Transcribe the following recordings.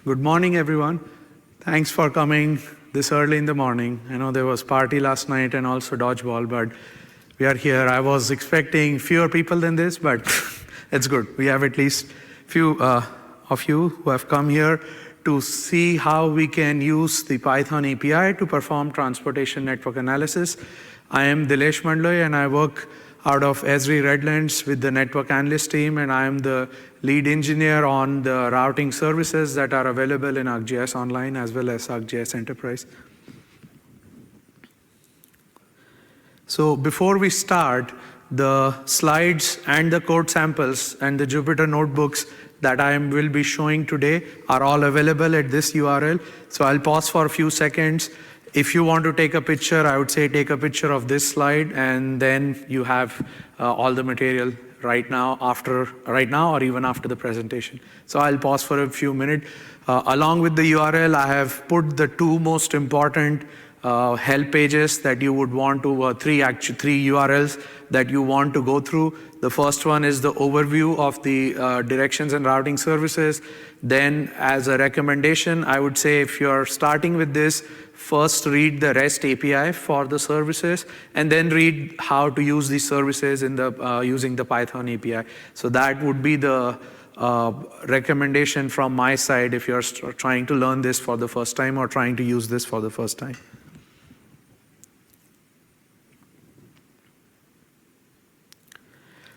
Good morning, everyone. Thanks for coming this early in the morning. I know there was party last night and also dodgeball, but we are here. I was expecting fewer people than this, but it's good. We have at least few of you who have come here to see how we can use the Python API to perform transportation network analysis. I am Dilesh Mandloy, and I work out of Esri Redlands with the network analyst team, and I am the lead engineer on the routing services that are available in ArcGIS Online as well as ArcGIS Enterprise. So before we start, the slides and the code samples and the Jupyter notebooks that I will be showing today are all available at this URL. So I'll pause for a few seconds. If you want to take a picture, I would say take a picture of this slide, and then you have all the material right now, or even after the presentation. So I'll pause for a few minutes. Along with the URL, I have put the two most important help pages that you would want to, three URLs that you want to go through. The first one is the overview of the directions and routing services. Then as a recommendation, I would say if you're starting with this, first read the REST API for the services, and then read how to use these services in the using the Python API. So that would be the recommendation from my side if you're trying to learn this for the first time or trying to use this for the first time.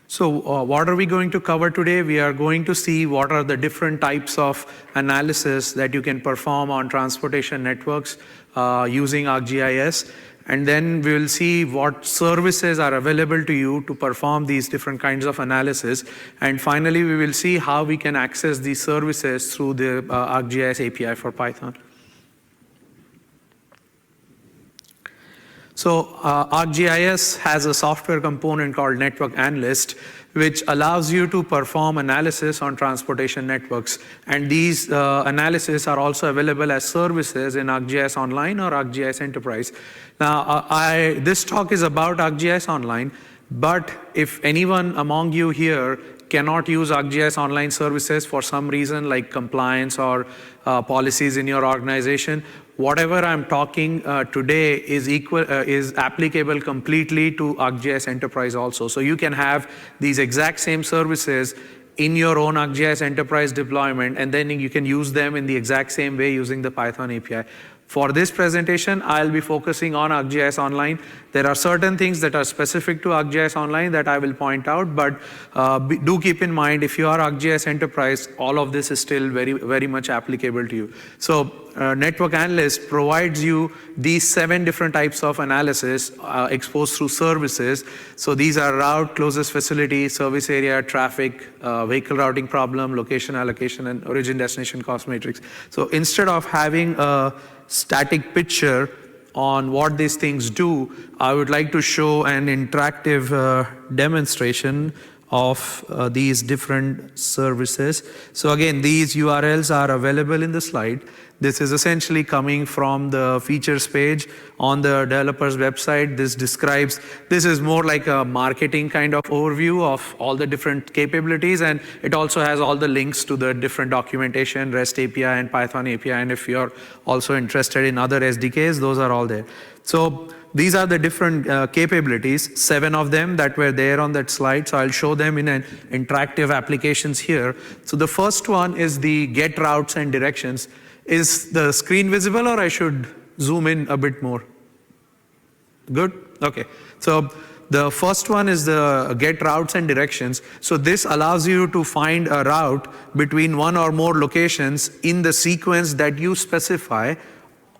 So what are we going to cover today? We are going to see what are the different types of analysis that you can perform on transportation networks using ArcGIS. And then we will see what services are available to you to perform these different kinds of analysis. And finally, we will see how we can access these services through the ArcGIS API for Python. So ArcGIS has a software component called Network Analyst, which allows you to perform analysis on transportation networks. And these analyses are also available as services in ArcGIS Online or ArcGIS Enterprise. Now, this talk is about ArcGIS Online, but if anyone among you here cannot use ArcGIS Online services for some reason, like compliance or policies in your organization, whatever I'm talking today is applicable completely to ArcGIS Enterprise also. So you can have these exact same services in your own ArcGIS Enterprise deployment, and then you can use them in the exact same way using the Python API. For this presentation, I'll be focusing on ArcGIS Online. There are certain things that are specific to ArcGIS Online that I will point out, but do keep in mind, if you are ArcGIS Enterprise, all of this is still very, very much applicable to you. So Network Analyst provides you these 7 different types of analysis exposed through services. So these are route, closest facility, service area, traffic, vehicle routing problem, location allocation, and origin destination cost matrix. So instead of having a static picture on what these things do, I would like to show an interactive demonstration of these different services. So again, these URLs are available in the slide. This is essentially coming from the features page on the developer's website. This is more like a marketing kind of overview of all the different capabilities, and it also has all the links to the different documentation, REST API and Python API, and if you're also interested in other SDKs, those are all there. So these are the different capabilities, 7 of them that were there on that slide. So I'll show them in an interactive applications here. So the first one is the get routes and directions. Is the screen visible, or I should zoom in a bit more? Good? Okay. So the first one is the get routes and directions. So this allows you to find a route between one or more locations in the sequence that you specify,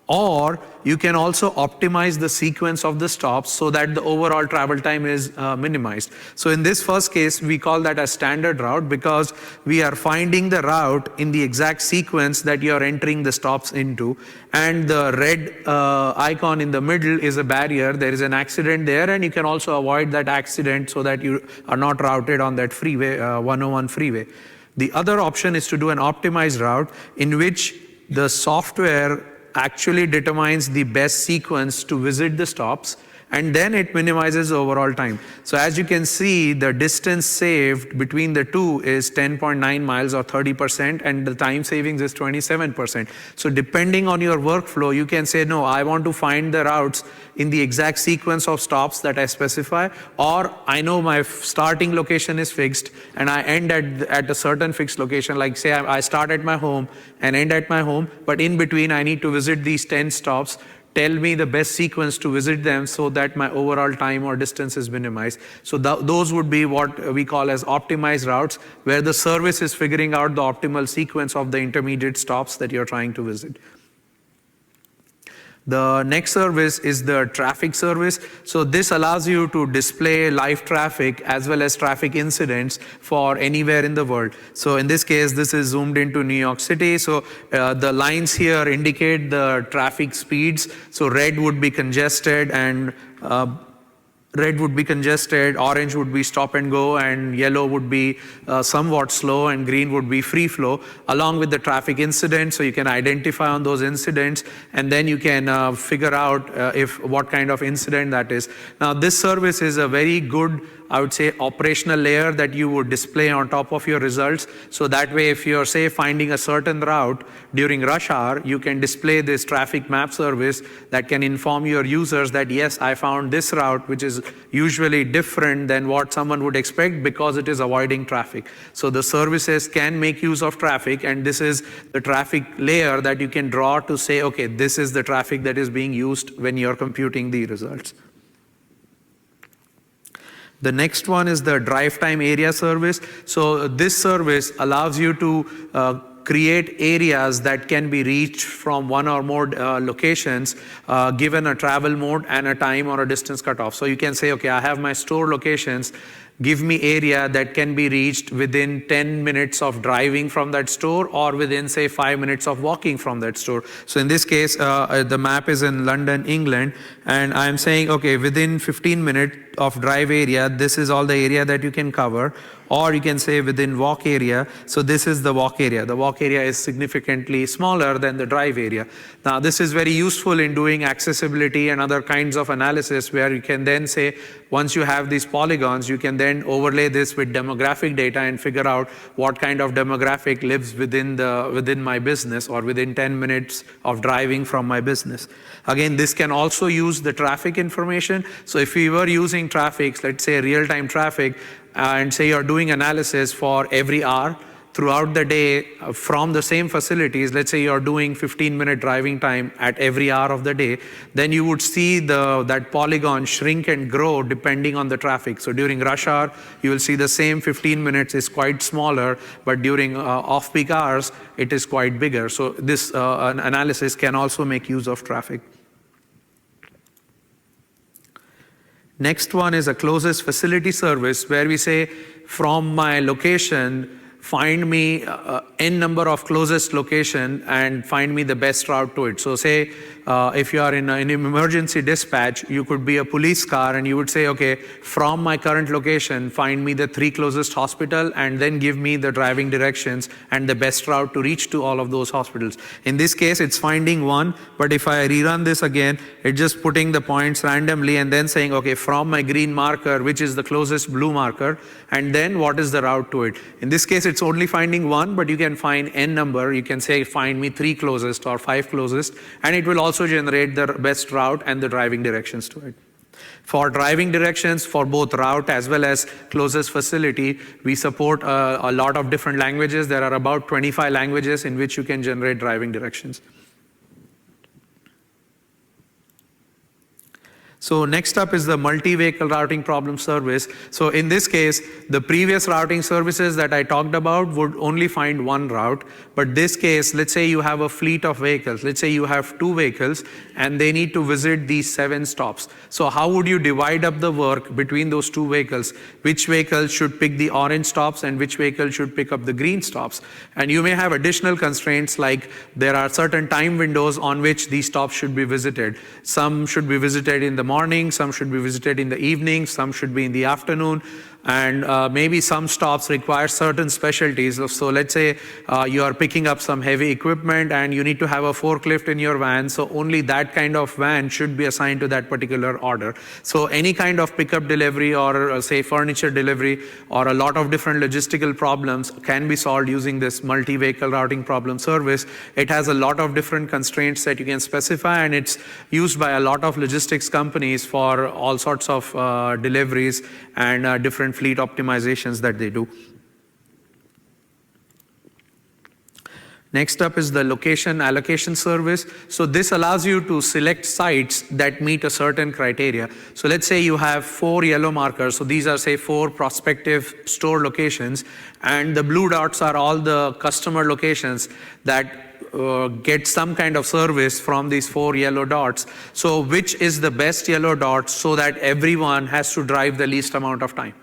or you can also optimize the sequence of the stops so that the overall travel time is minimized. So in this first case, we call that a standard route because we are finding the route in the exact sequence that you are entering the stops into. And the red icon in the middle is a barrier. There is an accident there, and you can also avoid that accident so that you are not routed on that freeway, 101 freeway. The other option is to do an optimized route in which the software actually determines the best sequence to visit the stops, and then it minimizes overall time. So as you can see, the distance saved between the two is 10.9 miles or 30%, and the time savings is 27%. So depending on your workflow, you can say, no, I want to find the routes in the exact sequence of stops that I specify, or I know my starting location is fixed and I end at a certain fixed location, like say I start at my home and end at my home, but in between I need to visit these 10 stops. Tell me the best sequence to visit them so that my overall time or distance is minimized. So those would be what we call as optimized routes, where the service is figuring out the optimal sequence of the intermediate stops that you're trying to visit. The next service is the traffic service. So this allows you to display live traffic as well as traffic incidents for anywhere in the world. So in this case, this is zoomed into New York City. So the lines here indicate the traffic speeds. So red would be congested, and orange would be stop and go, and yellow would be somewhat slow, and green would be free flow, along with the traffic incidents. So you can identify on those incidents, and then you can figure out what kind of incident that is. Now this service is a very good, I would say, operational layer that you would display on top of your results. So that way, if you're, say, finding a certain route during rush hour, you can display this traffic map service that can inform your users that, yes, I found this route, which is usually different than what someone would expect because it is avoiding traffic. So the services can make use of traffic, and this is the traffic layer that you can draw to say, okay, this is the traffic that is being used when you're computing the results. The next one is the drive time area service. So this service allows you to create areas that can be reached from one or more locations given a travel mode and a time or a distance cutoff. So you can say, okay, I have my store locations. Give me area that can be reached within 10 minutes of driving from that store, or within, say, 5 minutes of walking from that store. So in this case, the map is in London, England, and I'm saying, okay, within 15 minutes of drive area, this is all the area that you can cover. Or you can say within walk area, so this is the walk area. The walk area is significantly smaller than the drive area. Now this is very useful in doing accessibility and other kinds of analysis, where you can then say, once you have these polygons, you can then overlay this with demographic data and figure out what kind of demographic lives within my business, or within 10 minutes of driving from my business. Again, this can also use the traffic information. So if we were using traffic, let's say real-time traffic, and say you're doing analysis for every hour throughout the day from the same facilities, let's say you're doing 15-minute driving time at every hour of the day, then you would see that polygon shrink and grow depending on the traffic. So during rush hour, you will see the same 15 minutes is quite smaller, but during off-peak hours, it is quite bigger. So this analysis can also make use of traffic. Next one is a closest facility service, where we say, from my location, find me n number of closest location and find me the best route to it. So say if you are in an emergency dispatch, you could be a police car, and you would say, okay, from my current location, find me the 3 closest hospital, and then give me the driving directions and the best route to reach to all of those hospitals. In this case, it's finding one, but if I rerun this again, it's just putting the points randomly and then saying, okay, from my green marker, which is the closest blue marker, and then what is the route to it. In this case, it's only finding one, but you can find n number. You can say, find me 3 closest or 5 closest, and it will also generate the best route and the driving directions to it. For driving directions for both route as well as closest facility, we support a lot of different languages. There are about 25 languages in which you can generate driving directions. So next up is the multi-vehicle routing problem service. So in this case, the previous routing services that I talked about would only find one route. But this case, let's say you have a fleet of vehicles. Let's say you have 2 vehicles and they need to visit these 7 stops. So how would you divide up the work between those 2 vehicles? Which vehicle should pick the orange stops and which vehicle should pick up the green stops? And you may have additional constraints, like there are certain time windows on which these stops should be visited. Some should be visited in the morning, some should be visited in the evening, some should be in the afternoon. and maybe some stops require certain specialties. So let's say you are picking up some heavy equipment and you need to have a forklift in your van, so only that kind of van should be assigned to that particular order. So any kind of pickup delivery or say furniture delivery or a lot of different logistical problems can be solved using this multi-vehicle routing problem service. It has a lot of different constraints that you can specify, and it's used by a lot of logistics companies for all sorts of deliveries and different fleet optimizations that they do. Next up is the location allocation service. So this allows you to select sites that meet a certain criteria. So let's say you have 4 yellow markers. So these are, say, 4 prospective store locations, and the blue dots are all the customer locations that get some kind of service from these 4 yellow dots. So which is the best yellow dot so that everyone has to drive the least amount of time?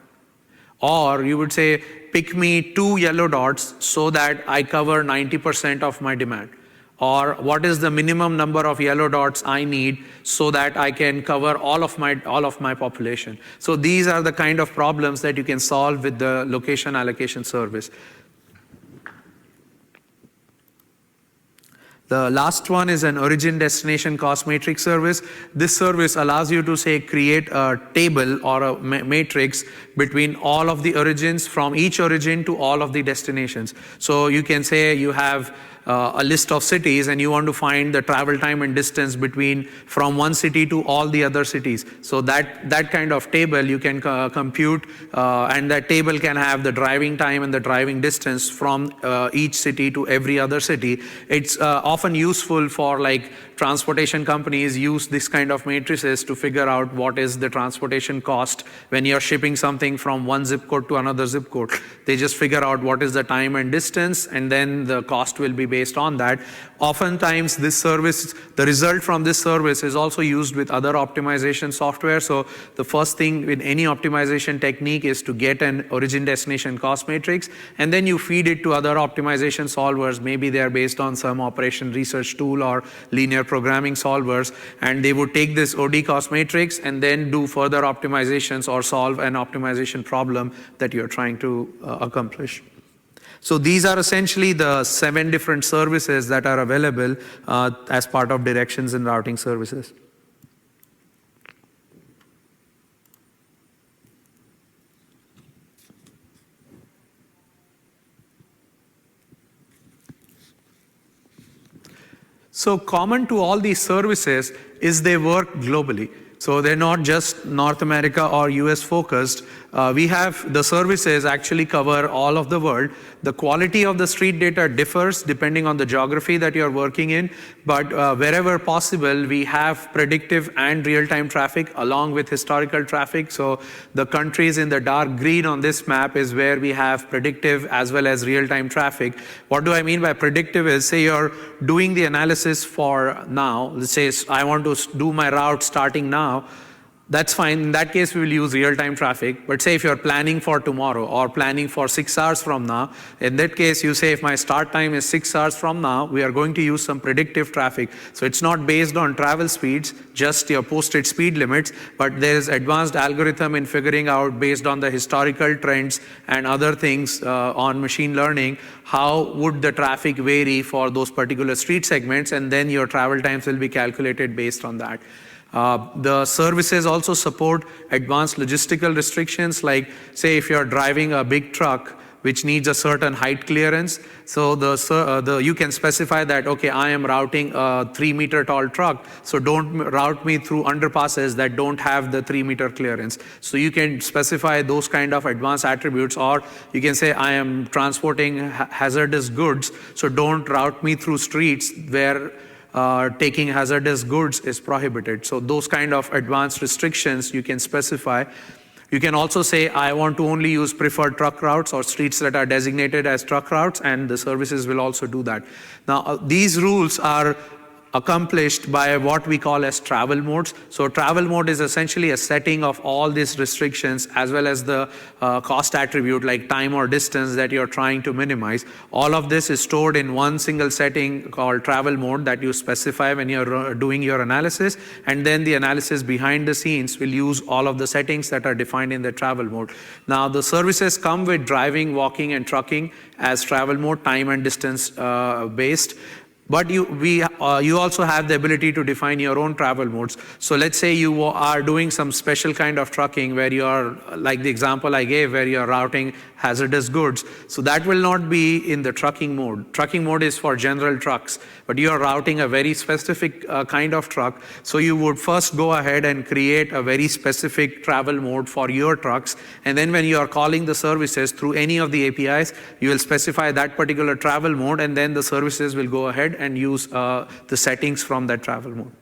Or you would say, pick me 2 yellow dots so that I cover 90% of my demand. Or what is the minimum number of yellow dots I need so that I can cover all of my population? So these are the kind of problems that you can solve with the location allocation service. The last one is an origin destination cost matrix service. This service allows you to, say, create a table or a matrix between all of the origins, from each origin to all of the destinations. So you can say you have a list of cities and you want to find the travel time and distance from one city to all the other cities. So that kind of table you can compute, and that table can have the driving time and the driving distance from each city to every other city. It's often useful for, like, transportation companies use this kind of matrices to figure out what is the transportation cost when you're shipping something from one zip code to another zip code. They just figure out what is the time and distance, and then the cost will be based on that. Oftentimes this service, the result from this service is also used with other optimization software. So the first thing with any optimization technique is to get an origin destination cost matrix, and then you feed it to other optimization solvers. Maybe they are based on some operation research tool or linear programming solvers, and they would take this OD cost matrix and then do further optimizations or solve an optimization problem that you're trying to accomplish. So these are essentially the 7 different services that are available as part of directions and routing services. So common to all these services is they work globally. So they're not just North America or US focused. We have the services actually cover all of the world. The quality of the street data differs depending on the geography that you're working in, but wherever possible, we have predictive and real-time traffic along with historical traffic. So the countries in the dark green on this map is where we have predictive as well as real-time traffic. What do I mean by predictive is, say you're doing the analysis for now, let's say I want to do my route starting now. That's fine. In that case, we will use real-time traffic. But say if you're planning for tomorrow or planning for 6 hours from now, in that case, you say if my start time is 6 hours from now, we are going to use some predictive traffic. So it's not based on travel speeds, just your posted speed limits, but there is advanced algorithm in figuring out, based on the historical trends and other things on machine learning, how would the traffic vary for those particular street segments, and then your travel times will be calculated based on that. The services also support advanced logistical restrictions, like, say, if you're driving a big truck which needs a certain height clearance, so you can specify that, okay, I am routing a 3-meter tall truck, so don't route me through underpasses that don't have the 3-meter clearance. So you can specify those kind of advanced attributes, or you can say, I am transporting hazardous goods, so don't route me through streets where taking hazardous goods is prohibited. So those kind of advanced restrictions you can specify. You can also say, I want to only use preferred truck routes or streets that are designated as truck routes, and the services will also do that. Now, these rules are accomplished by what we call as travel modes. So travel mode is essentially a setting of all these restrictions as well as the cost attribute like time or distance that you're trying to minimize. All of this is stored in one single setting called travel mode that you specify when you're doing your analysis, and then the analysis behind the scenes will use all of the settings that are defined in the travel mode. Now the services come with driving, walking, and trucking as travel mode, time and distance based. But you also have the ability to define your own travel modes. So let's say you are doing some special kind of trucking where you are, like the example I gave, where you are routing hazardous goods. So that will not be in the trucking mode. Trucking mode is for general trucks, but you are routing a very specific kind of truck. So you would first go ahead and create a very specific travel mode for your trucks. And then when you are calling the services through any of the APIs, you will specify that particular travel mode, and then the services will go ahead and use the settings from that travel mode.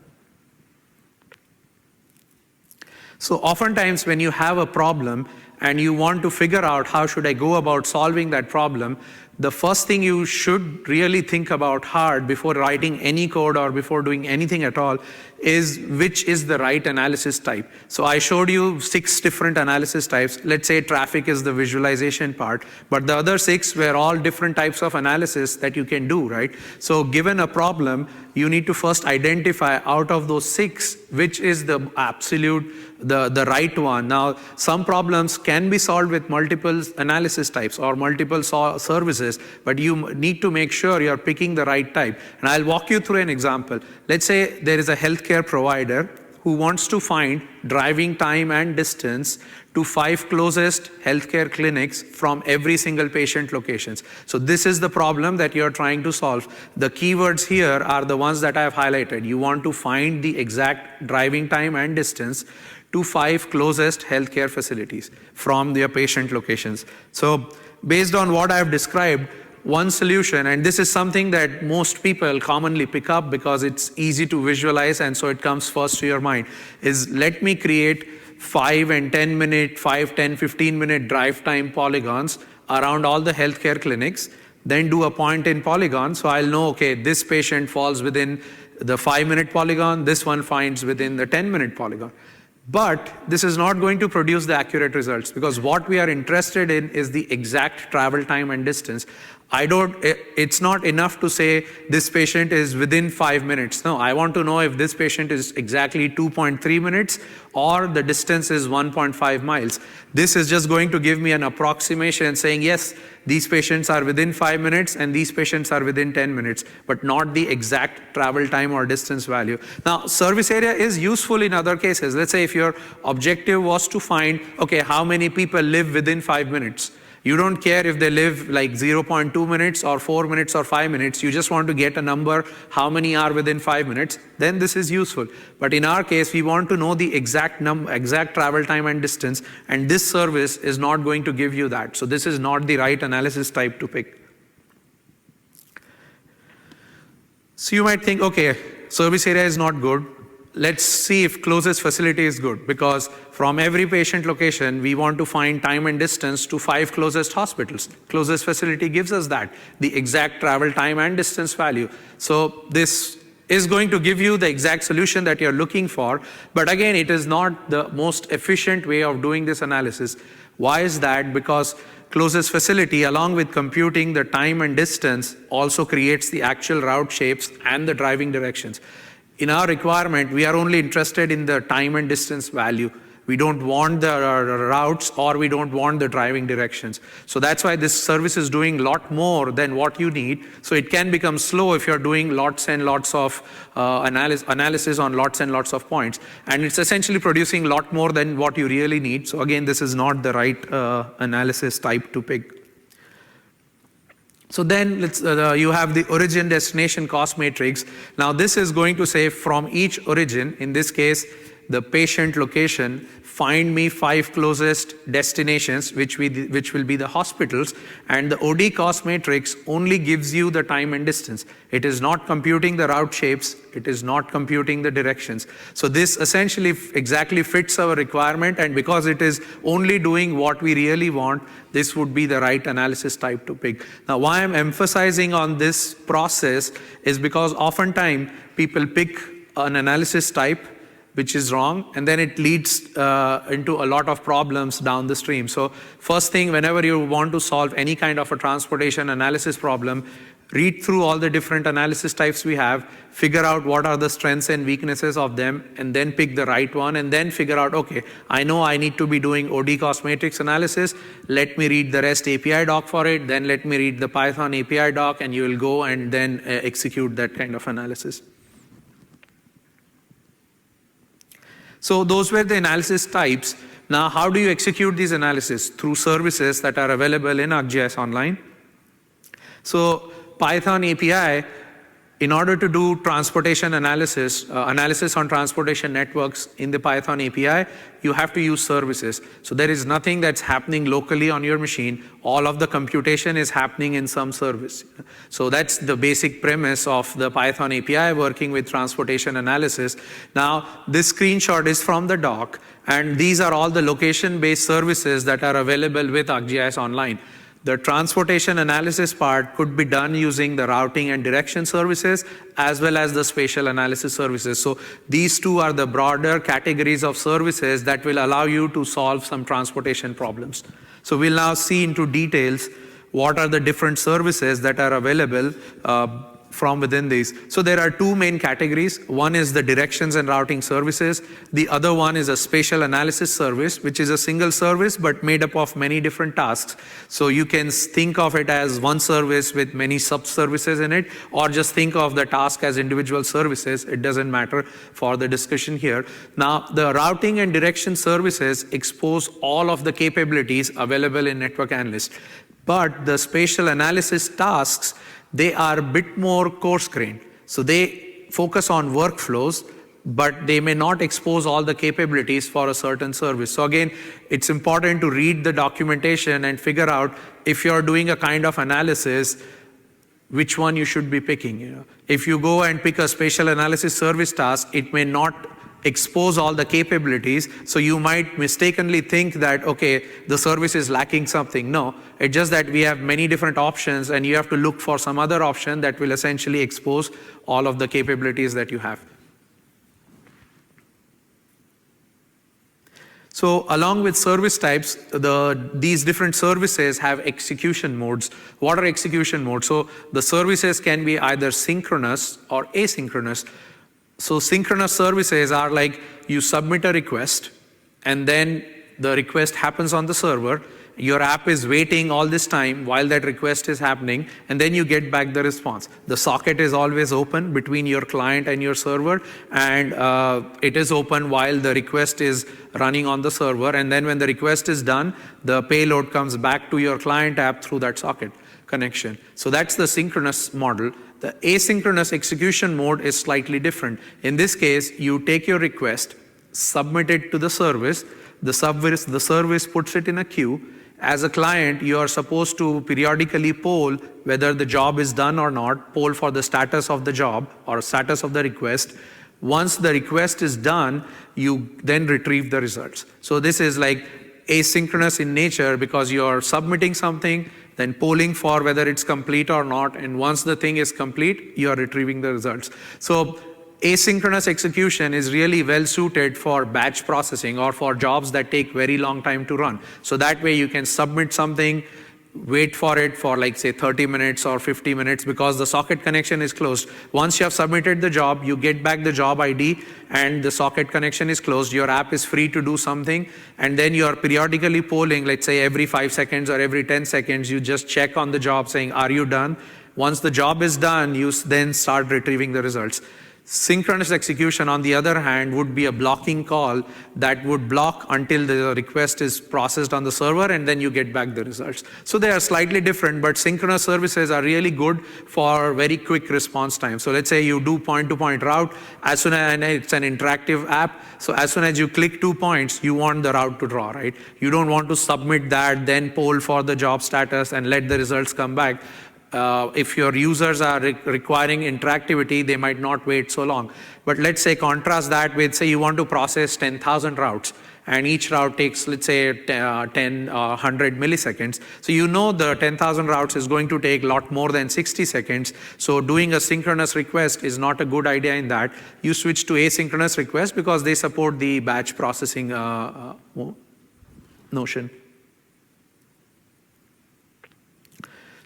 So oftentimes when you have a problem and you want to figure out how should I go about solving that problem, the first thing you should really think about hard before writing any code or before doing anything at all is which is the right analysis type. So I showed you 6 different analysis types. Let's say traffic is the visualization part, but the other 6 were all different types of analysis that you can do, right? So given a problem, you need to first identify out of those 6, which is the absolute, the right one. Now, some problems can be solved with multiple analysis types or multiple services, but you need to make sure you're picking the right type. And I'll walk you through an example. Let's say there is a healthcare provider who wants to find driving time and distance to 5 closest healthcare clinics from every single patient locations. So this is the problem that you're trying to solve. The keywords here are the ones that I've highlighted. You want to find the exact driving time and distance to 5 closest healthcare facilities from their patient locations. So based on what I've described, one solution, and this is something that most people commonly pick up because it's easy to visualize and so it comes first to your mind, is let me create 5 and 10 minute, 5, 10, 15 minute drive time polygons around all the healthcare clinics, then do a point in polygon. So I'll know, okay, this patient falls within the 5-minute polygon, this one finds within the 10-minute polygon. But this is not going to produce the accurate results because what we are interested in is the exact travel time and distance. It's not enough to say this patient is within 5 minutes. No, I want to know if this patient is exactly 2.3 minutes or the distance is 1.5 miles. This is just going to give me an approximation saying, yes, these patients are within 5 minutes and these patients are within 10 minutes, but not the exact travel time or distance value. Now, service area is useful in other cases. Let's say if your objective was to find, okay, how many people live within 5 minutes? You don't care if they live like 0.2 minutes or 4 minutes or 5 minutes. You just want to get a number, how many are within 5 minutes, then this is useful. But in our case, we want to know the exact travel time and distance, and this service is not going to give you that. So this is not the right analysis type to pick. So you might think, okay, service area is not good. Let's see if closest facility is good, because from every patient location, we want to find time and distance to 5 closest hospitals. Closest facility gives us that, the exact travel time and distance value. So this is going to give you the exact solution that you're looking for, but again, it is not the most efficient way of doing this analysis. Why is that? Because closest facility, along with computing the time and distance, also creates the actual route shapes and the driving directions. In our requirement, we are only interested in the time and distance value. We don't want the routes or we don't want the driving directions. So that's why this service is doing a lot more than what you need. So it can become slow if you're doing lots and lots of analysis on lots and lots of points. And it's essentially producing a lot more than what you really need. So again, this is not the right analysis type to pick. So then you have the origin destination cost matrix. Now this is going to say from each origin, in this case, the patient location, find me 5 closest destinations, which will be the hospitals, and the OD cost matrix only gives you the time and distance. It is not computing the route shapes, it is not computing the directions. So this essentially exactly fits our requirement, and because it is only doing what we really want, this would be the right analysis type to pick. Now, why I'm emphasizing on this process is because oftentimes people pick an analysis type which is wrong, and then it leads into a lot of problems down the stream. So first thing, whenever you want to solve any kind of a transportation analysis problem, read through all the different analysis types we have, figure out what are the strengths and weaknesses of them, and then pick the right one, and then figure out, okay, I know I need to be doing OD cost matrix analysis. Let me read the REST API doc for it, then let me read the Python API doc, and you will go and then execute that kind of analysis. So those were the analysis types. Now, how do you execute these analysis? Through services that are available in ArcGIS Online. So Python API, in order to do transportation analysis, analysis on transportation networks in the Python API, you have to use services. So there is nothing that's happening locally on your machine. All of the computation is happening in some service. So that's the basic premise of the Python API working with transportation analysis. Now, this screenshot is from the doc, and these are all the location-based services that are available with ArcGIS Online. The transportation analysis part could be done using the routing and direction services as well as the spatial analysis services. So these two are the broader categories of services that will allow you to solve some transportation problems. So we'll now see into details what are the different services that are available from within these. So there are two main categories. One is the directions and routing services. The other one is a spatial analysis service, which is a single service but made up of many different tasks. So you can think of it as one service with many sub-services in it, or just think of the task as individual services. It doesn't matter for the discussion here. Now, the routing and direction services expose all of the capabilities available in Network Analyst. But the spatial analysis tasks, they are a bit more coarse-grained. So they focus on workflows, but they may not expose all the capabilities for a certain service. So again, it's important to read the documentation and figure out if you're doing a kind of analysis, which one you should be picking. If you go and pick a spatial analysis service task, it may not expose all the capabilities, so you might mistakenly think that, okay, the service is lacking something. No, it's just that we have many different options, and you have to look for some other option that will essentially expose all of the capabilities that you have. So along with service types, these different services have execution modes. What are execution modes? So the services can be either synchronous or asynchronous. So synchronous services are like you submit a request, and then the request happens on the server. Your app is waiting all this time while that request is happening, and then you get back the response. The socket is always open between your client and your server, and it is open while the request is running on the server. And then when the request is done, the payload comes back to your client app through that socket connection. So that's the synchronous model. The asynchronous execution mode is slightly different. In this case, you take your request, submit it to the service, the service puts it in a queue. As a client, you are supposed to periodically poll whether the job is done or not, poll for the status of the job or status of the request. Once the request is done, you then retrieve the results. So this is like asynchronous in nature because you're submitting something, then polling for whether it's complete or not, and once the thing is complete, you are retrieving the results. So asynchronous execution is really well suited for batch processing or for jobs that take very long time to run. So that way you can submit something, wait for it for like say 30 minutes or 50 minutes because the socket connection is closed. Once you have submitted the job, you get back the job ID and the socket connection is closed. Your app is free to do something, and then you are periodically polling, let's say every 5 seconds or every 10 seconds, you just check on the job saying, are you done? Once the job is done, you then start retrieving the results. Synchronous execution, on the other hand, would be a blocking call that would block until the request is processed on the server, and then you get back the results. So they are slightly different, but synchronous services are really good for very quick response time. So let's say you do point-to-point route, as soon as it's an interactive app, so as soon as you click 2 points, you want the route to draw, right? You don't want to submit that, then poll for the job status and let the results come back. If your users are requiring interactivity, they might not wait so long. But let's say contrast that with, say, you want to process 10,000 routes, and each route takes, let's say, 100 milliseconds. So you know the 10,000 routes is going to take a lot more than 60 seconds. So doing a synchronous request is not a good idea in that. You switch to asynchronous request because they support the batch processing notion.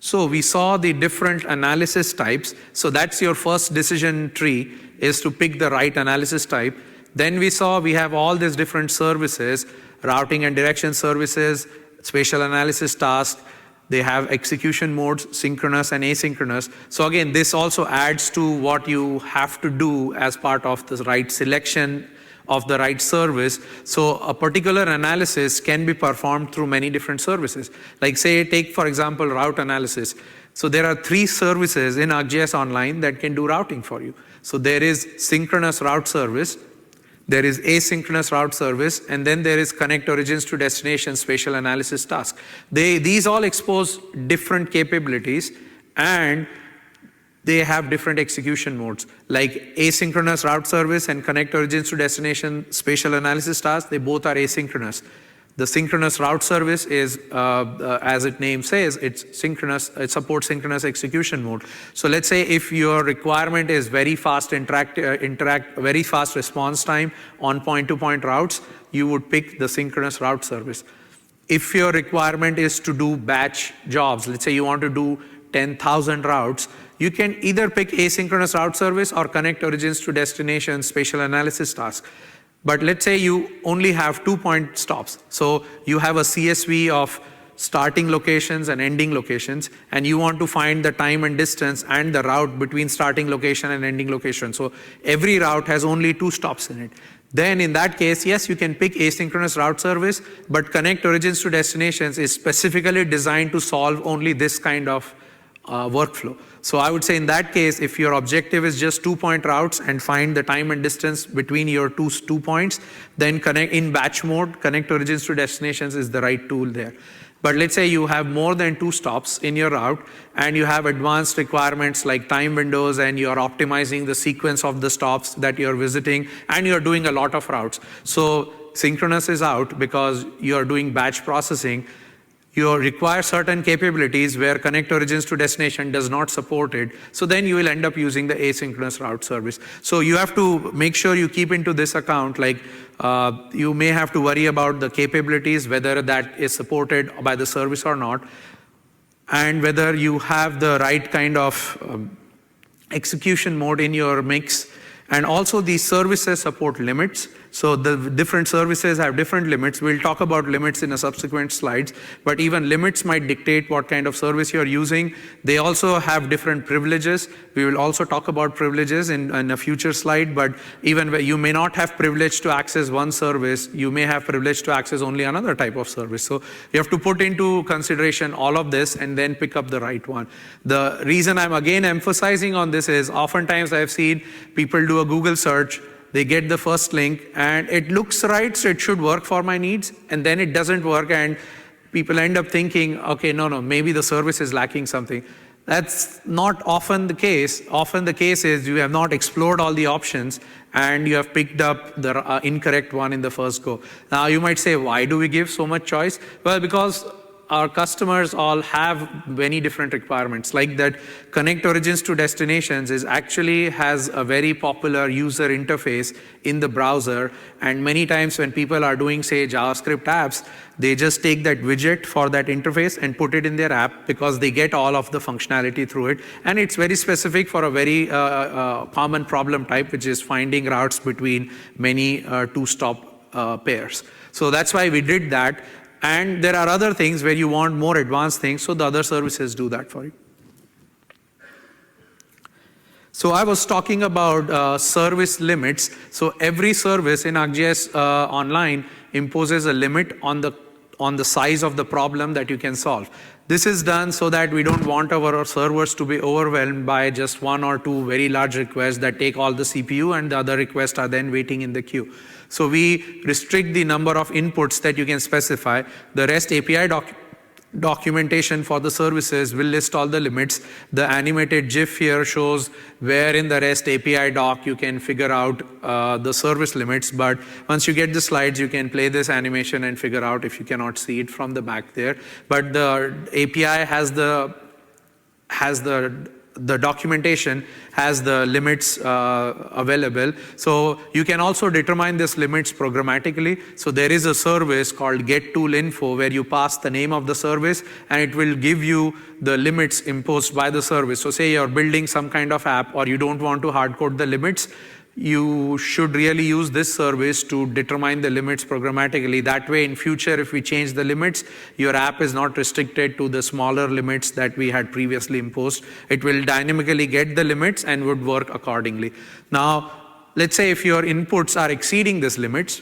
So we saw the different analysis types. So that's your first decision tree, is to pick the right analysis type. Then we saw we have all these different services, routing and direction services, spatial analysis tasks. They have execution modes, synchronous and asynchronous. So again, this also adds to what you have to do as part of the right selection of the right service. So a particular analysis can be performed through many different services. Like say, take for example, route analysis. So there are 3 services in ArcGIS Online that can do routing for you. So there is synchronous route service, there is asynchronous route service, and then there is connect origins to destination spatial analysis task. These all expose different capabilities, and they have different execution modes. Like asynchronous route service and connect origins to destination spatial analysis tasks, they both are asynchronous. The synchronous route service is, as its name says, it's synchronous. It supports synchronous execution mode. So let's say if your requirement is very fast very fast response time on point-to-point routes, you would pick the synchronous route service. If your requirement is to do batch jobs, let's say you want to do 10,000 routes, you can either pick asynchronous route service or connect origins to destination spatial analysis task. But let's say you only have 2-point stops. So you have a CSV of starting locations and ending locations, and you want to find the time and distance and the route between starting location and ending location. So every route has only 2 stops in it. Then in that case, yes, you can pick asynchronous route service, but connect origins to destinations is specifically designed to solve only this kind of workflow. So I would say in that case, if your objective is just 2-point routes and find the time and distance between your two points, then connect in batch mode, connect origins to destinations is the right tool there. But let's say you have more than 2 stops in your route and you have advanced requirements like time windows, and you're optimizing the sequence of the stops that you're visiting, and you're doing a lot of routes. So synchronous is out because you're doing batch processing. You require certain capabilities where connect origins to destination does not support it. So then you will end up using the asynchronous route service. So you have to make sure you keep into this account, like you may have to worry about the capabilities, whether that is supported by the service or not, and whether you have the right kind of execution mode in your mix. And also these services support limits. So the different services have different limits. We'll talk about limits in a subsequent slides, but even limits might dictate what kind of service you're using. They also have different privileges. We will also talk about privileges in a future slide, but even where you may not have privilege to access one service, you may have privilege to access only another type of service. So you have to put into consideration all of this and then pick up the right one. The reason I'm again emphasizing on this is oftentimes I've seen people do a Google search, they get the first link and it looks right, so it should work for my needs, and then it doesn't work, and people end up thinking, okay, no, maybe the service is lacking something. That's not often the case. Often the case is you have not explored all the options and you have picked up the incorrect one in the first go. Now you might say, why do we give so much choice? Well, because our customers all have many different requirements. Like that connect origins to destinations has a very popular user interface in the browser. And many times when people are doing, say, JavaScript apps, they just take that widget for that interface and put it in their app because they get all of the functionality through it. And it's very specific for a very common problem type, which is finding routes between many two-stop pairs. So that's why we did that. And there are other things where you want more advanced things, so the other services do that for you. So I was talking about service limits. So every service in ArcGIS Online imposes a limit on the size of the problem that you can solve. This is done so that we don't want our servers to be overwhelmed by just one or two very large requests that take all the CPU, and the other requests are then waiting in the queue. So we restrict the number of inputs that you can specify. The REST API documentation for the services will list all the limits. The animated GIF here shows where in the REST API doc you can figure out the service limits, but once you get the slides, you can play this animation and figure out if you cannot see it from the back there. But the API has the documentation has the limits available. So you can also determine these limits programmatically. So there is a service called getToolInfo where you pass the name of the service and it will give you the limits imposed by the service. So say you're building some kind of app or you don't want to hard code the limits, you should really use this service to determine the limits programmatically. That way, in future, if we change the limits, your app is not restricted to the smaller limits that we had previously imposed. It will dynamically get the limits and would work accordingly. Now, let's say if your inputs are exceeding these limits,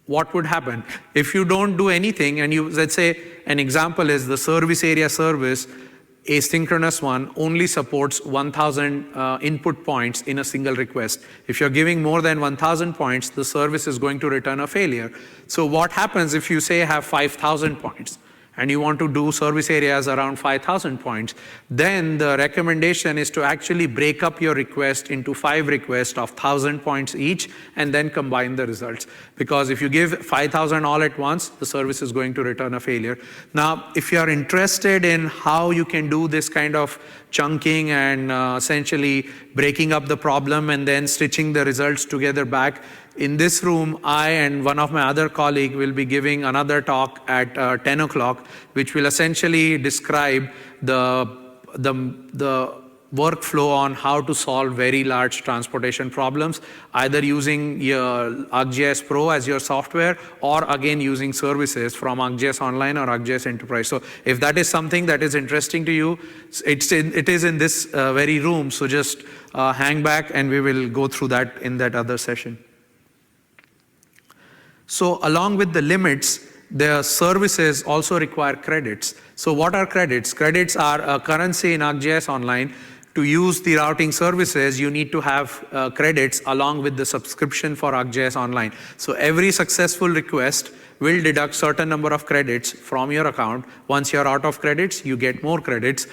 what would happen? If you don't do anything, and let's say an example is the service area service, asynchronous one only supports 1,000 input points in a single request. If you're giving more than 1,000 points, the service is going to return a failure. So what happens if you say have 5,000 points and you want to do service areas around 5,000 points? Then the recommendation is to actually break up your request into 5 requests of 1,000 points each and then combine the results. Because if you give 5,000 all at once, the service is going to return a failure. Now, if you are interested in how you can do this kind of chunking and essentially breaking up the problem and then stitching the results together back, in this room, I and one of my other colleagues will be giving another talk at 10 o'clock, which will essentially describe the workflow on how to solve very large transportation problems, either using your ArcGIS Pro as your software or again using services from ArcGIS Online or ArcGIS Enterprise. So if that is something that is interesting to you, it is in this very room. So just hang back and we will go through that in that other session. So along with the limits, the services also require credits. So what are credits? Credits are a currency in ArcGIS Online. To use the routing services, you need to have credits along with the subscription for ArcGIS Online. So every successful request will deduct certain number of credits from your account. Once you're out of credits, you get more credits.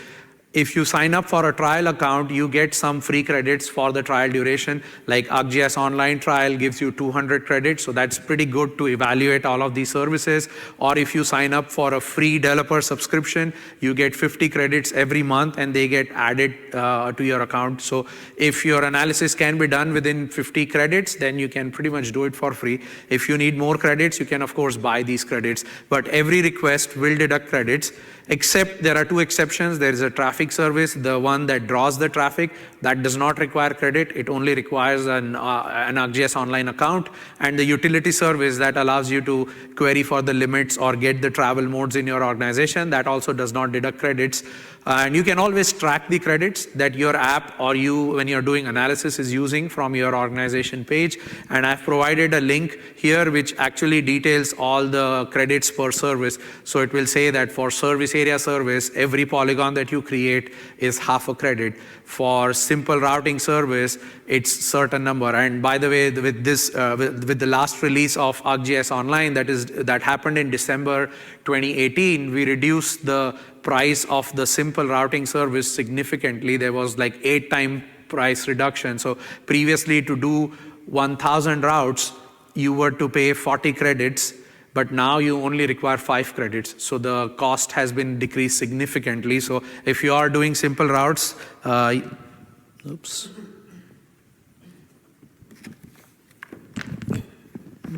If you sign up for a trial account, you get some free credits for the trial duration. Like ArcGIS Online trial gives you 200 credits, so that's pretty good to evaluate all of these services. Or if you sign up for a free developer subscription, you get 50 credits every month and they get added to your account. So if your analysis can be done within 50 credits, then you can pretty much do it for free. If you need more credits, you can of course buy these credits. But every request will deduct credits. Except there are 2 exceptions. There is a traffic service, the one that draws the traffic, that does not require credit. It only requires an ArcGIS Online account, and the utility service that allows you to query for the limits or get the travel modes in your organization, that also does not deduct credits. And you can always track the credits that your app or you, when you're doing analysis, is using from your organization page. And I've provided a link here which actually details all the credits per service. So it will say that for service area service, every polygon that you create is half a credit. For simple routing service, it's certain number. And by the way, with this, with the last release of ArcGIS Online that happened in December 2018, we reduced the price of the simple routing service significantly. There was like 8-time price reduction. So previously, to do 1,000 routes, you were to pay 40 credits, but now you only require 5 credits. So the cost has been decreased significantly. So if you are doing simple routes,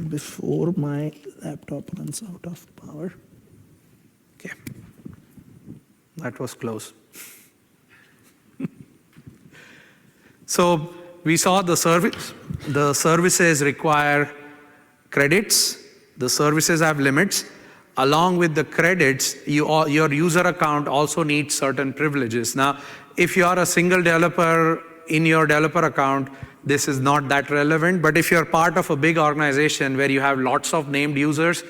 before my laptop runs out of power. Okay. That was close. So we saw the services require credits. The services have limits. Along with the credits, your user account also needs certain privileges. Now, if you are a single developer in your developer account, this is not that relevant. But if you're part of a big organization where you have lots of named users,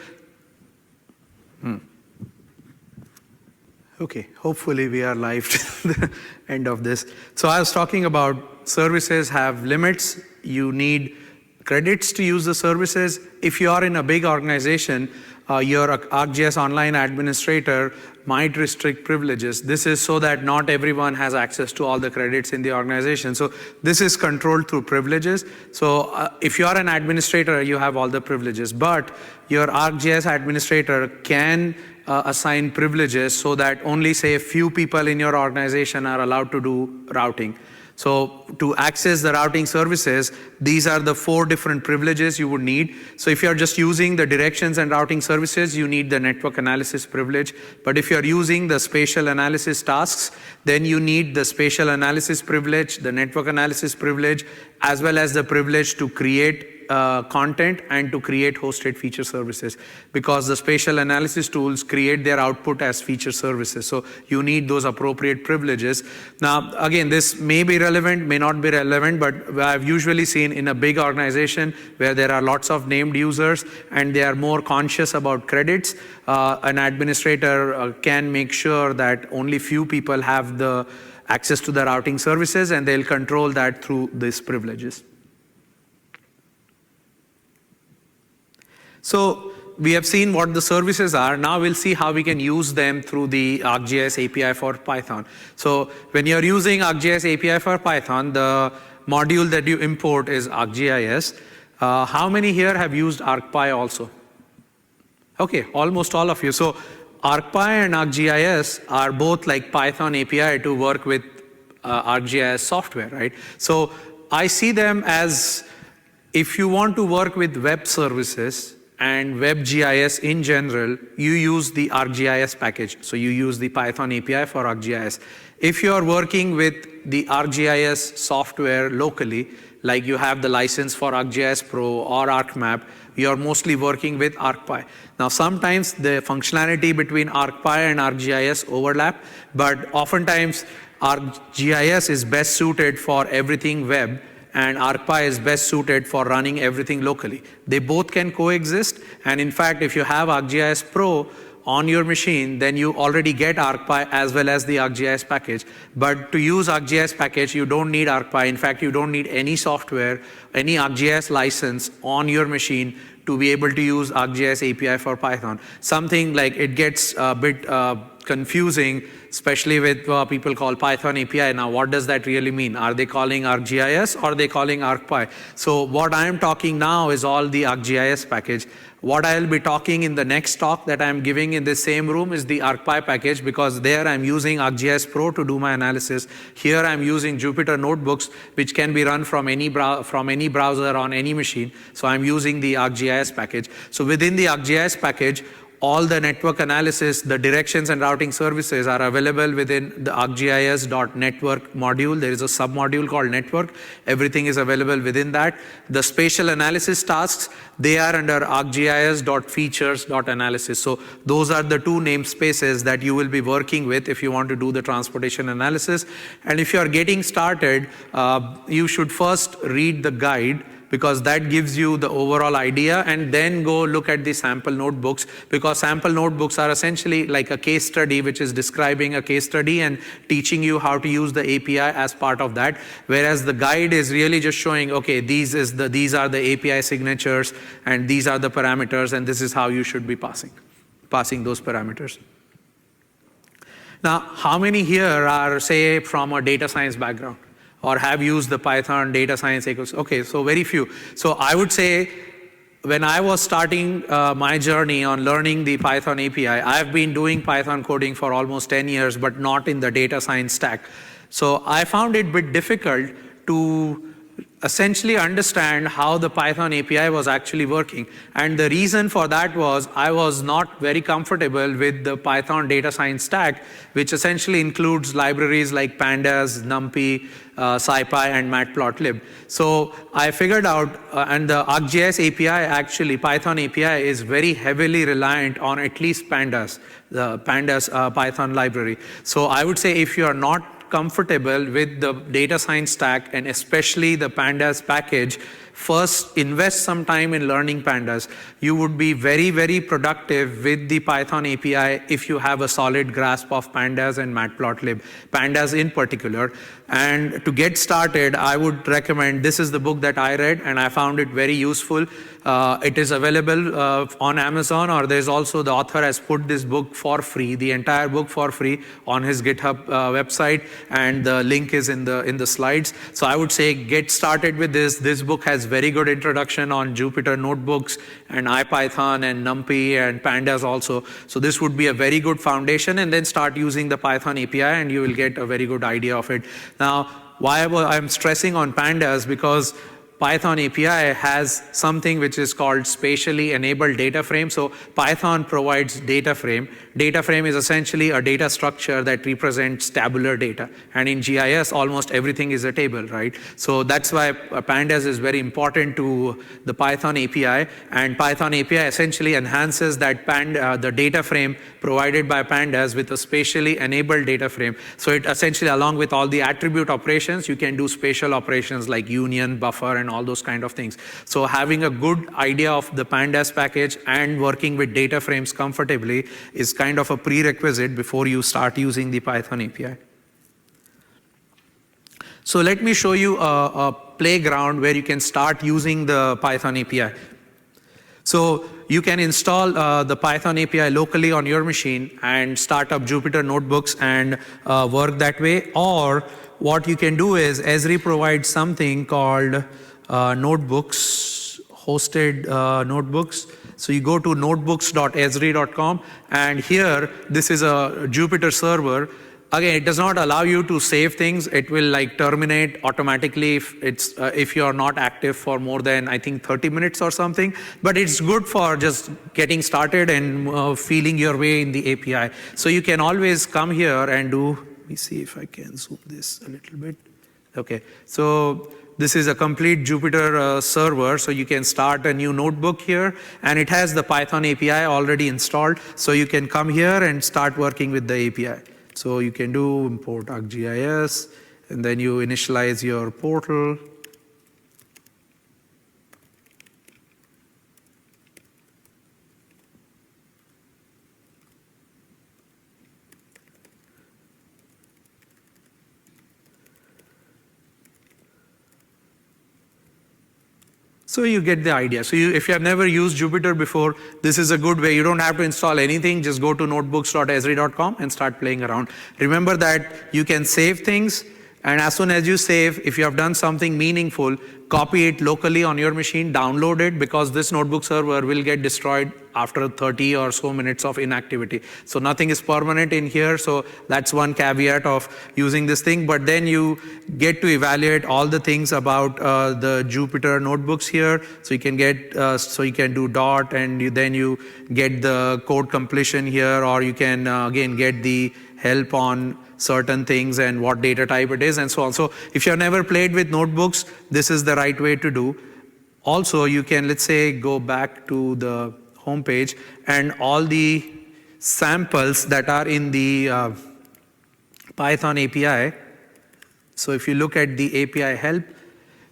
okay, hopefully we are live to the end of this. So I was talking about services have limits. You need credits to use the services. If you are in a big organization, your ArcGIS Online administrator might restrict privileges. This is so that not everyone has access to all the credits in the organization. So this is controlled through privileges. So if you are an administrator, you have all the privileges. But your ArcGIS administrator can assign privileges so that only, say, a few people in your organization are allowed to do routing. So to access the routing services, these are the 4 different privileges you would need. So if you're just using the directions and routing services, you need the network analysis privilege. But if you're using the spatial analysis tasks, then you need the spatial analysis privilege, the network analysis privilege, as well as the privilege to create content and to create hosted feature services, because the spatial analysis tools create their output as feature services. So you need those appropriate privileges. Now, again, this may be relevant, may not be relevant, but I've usually seen in a big organization where there are lots of named users and they are more conscious about credits, an administrator can make sure that only few people have the access to the routing services, and they'll control that through these privileges. So we have seen what the services are. Now we'll see how we can use them through the ArcGIS API for Python. So when you're using ArcGIS API for Python, the module that you import is ArcGIS. How many here have used ArcPy also? Okay, almost all of you. So ArcPy and ArcGIS are both like Python API to work with ArcGIS software, right? So I see them as, if you want to work with web services and WebGIS in general, you use the ArcGIS package. So you use the Python API for ArcGIS. If you're working with the ArcGIS software locally, like you have the license for ArcGIS Pro or ArcMap, you're mostly working with ArcPy. Now, sometimes the functionality between ArcPy and ArcGIS overlap, but oftentimes ArcGIS is best suited for everything web, and ArcPy is best suited for running everything locally. They both can coexist, and in fact, if you have ArcGIS Pro on your machine, then you already get ArcPy as well as the ArcGIS package. But to use ArcGIS package, you don't need ArcPy. In fact, you don't need any software, any ArcGIS license on your machine to be able to use ArcGIS API for Python. Something like it gets a bit confusing, especially with people call Python API. Now, what does that really mean? Are they calling ArcGIS or are they calling ArcPy? So what I am talking now is all the ArcGIS package. What I'll be talking in the next talk that I'm giving in the same room is the ArcPy package, because there I'm using ArcGIS Pro to do my analysis. Here I'm using Jupyter notebooks, which can be run from any browser on any machine. So I'm using the ArcGIS package. So within the ArcGIS package, all the network analysis, the directions and routing services are available within the ArcGIS.network module. There is a submodule called network. Everything is available within that. The spatial analysis tasks, they are under ArcGIS.features.analysis. So those are the 2 namespaces that you will be working with if you want to do the transportation analysis. And if you are getting started, you should first read the guide, because that gives you the overall idea, and then go look at the sample notebooks, because sample notebooks are essentially like a case study, which is describing a case study and teaching you how to use the API as part of that. Whereas the guide is really just showing, okay, these are the API signatures, and these are the parameters, and this is how you should be passing those parameters. Now, how many here are, say, from a data science background, or have used the Python data science ecosystem? Okay, so very few. So I would say, when I was starting my journey on learning the Python API, I've been doing Python coding for almost 10 years, but not in the data science stack. So I found it a bit difficult to essentially understand how the Python API was actually working. And the reason for that was I was not very comfortable with the Python data science stack, which essentially includes libraries like Pandas, NumPy, SciPy, and Matplotlib. So I figured out, and the ArcGIS API, actually, Python API is very heavily reliant on at least Pandas, the Pandas Python library. So I would say if you are not not comfortable with the data science stack, and especially the pandas package, first invest some time in learning pandas. You would be very, very productive with the Python API if you have a solid grasp of pandas and matplotlib, pandas in particular. And to get started, I would recommend, this is the book that I read and I found it very useful. It is available on Amazon, or there's also, the author has put this book for free, the entire book for free on his GitHub website, and the link is in the slides. So I would say get started with this. This book has very good introduction on Jupyter notebooks and IPython and NumPy and pandas also. So this would be a very good foundation, and then start using the Python API and you will get a very good idea of it. Now, why I'm stressing on pandas, because Python API has something which is called spatially enabled data frame. So Python provides data frame. Data frame is essentially a data structure that represents tabular data. And in GIS, almost everything is a table, right? So that's why pandas is very important to the Python API. And Python API essentially enhances that the data frame provided by pandas with a spatially enabled data frame. So it essentially, along with all the attribute operations, you can do spatial operations like union, buffer, and all those kind of things. So having a good idea of the pandas package and working with data frames comfortably is kind of a prerequisite before you start using the Python API. So let me show you a playground where you can start using the Python API. So you can install the Python API locally on your machine and start up Jupyter notebooks and work that way. Or what you can do is, Esri provides something called notebooks, hosted notebooks. So you go to notebooks.esri.com, and here, this is a Jupyter server. Again, it does not allow you to save things. It will like terminate automatically if you're not active for more than, I think, 30 minutes or something. But it's good for just getting started and feeling your way in the API. So you can always come here and do, let me see if I can zoom this a little bit. Okay, so this is a complete Jupyter server, so you can start a new notebook here, and it has the Python API already installed, so you can come here and start working with the API. So you can do import ArcGIS, and then you initialize your portal. So you get the idea. So if you have never used Jupyter before, this is a good way. You don't have to install anything. Just go to notebooks.esri.com and start playing around. Remember that you can save things, and as soon as you save, if you have done something meaningful, copy it locally on your machine, download it, because this notebook server will get destroyed after 30 or so minutes of inactivity. So nothing is permanent in here, so that's one caveat of using this thing. But then you get to evaluate all the things about the Jupyter notebooks here. So you can get, so you can do dot, and then you get the code completion here, or you can again get the help on certain things and what data type it is and so on. So if you have never played with notebooks, this is the right way to do. Also, you can, let's say, go back to the home page, and all the samples that are in the Python API. So if you look at the API help,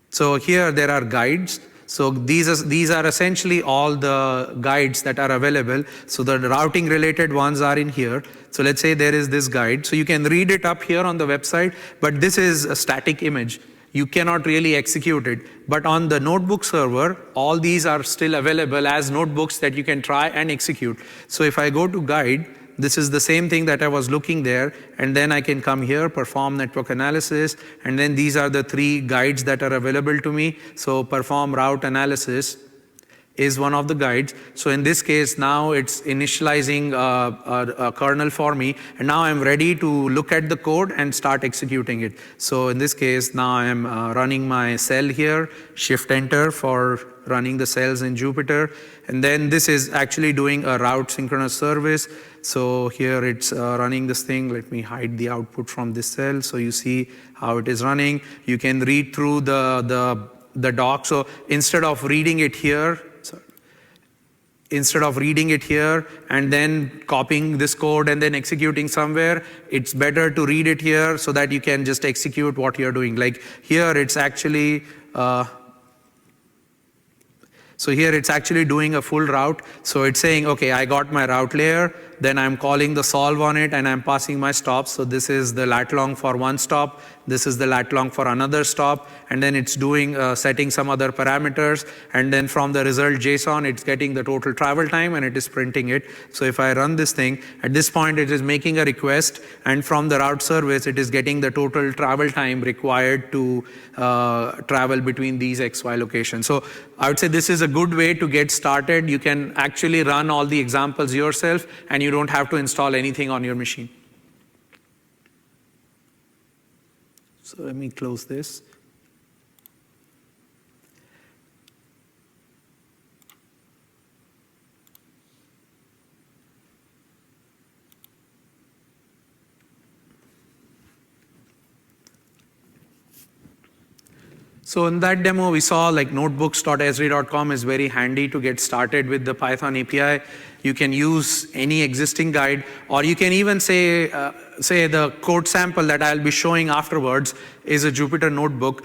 so here there are guides. So these are essentially all the guides that are available. So the routing related ones are in here. So let's say there is this guide. So you can read it up here on the website, but this is a static image. You cannot really execute it. But on the notebook server, all these are still available as notebooks that you can try and execute. So if I go to guide, this is the same thing that I was looking there, and then I can come here, perform network analysis, and then these are the 3 guides that are available to me. So perform route analysis is one of the guides. So in this case, now it's initializing a kernel for me, and now I'm ready to look at the code and start executing it. So in this case, now I'm running my cell here, shift enter for running the cells in Jupyter, and then this is actually doing a route synchronous service. So here it's running this thing. Let me hide the output from this cell so you see how it is running. You can read through the doc. So instead of reading it here, instead of reading it here and then copying this code and then executing somewhere, it's better to read it here so that you can just execute what you're doing. Like here, it's actually, so here it's actually doing a full route. So it's saying, okay, I got my route layer, then I'm calling the solve on it and I'm passing my stops. So this is the lat long for one stop, this is the lat long for another stop, and then it's doing setting some other parameters, and then from the result JSON, it's getting the total travel time and it is printing it. So if I run this thing, at this point it is making a request, and from the route service, it is getting the total travel time required to travel between these XY locations. So I would say this is a good way to get started. You can actually run all the examples yourself, and you don't have to install anything on your machine. So let me close this. So in that demo, we saw like notebooks.esri.com is very handy to get started with the Python API. You can use any existing guide, or you can even say the code sample that I'll be showing afterwards is a Jupyter notebook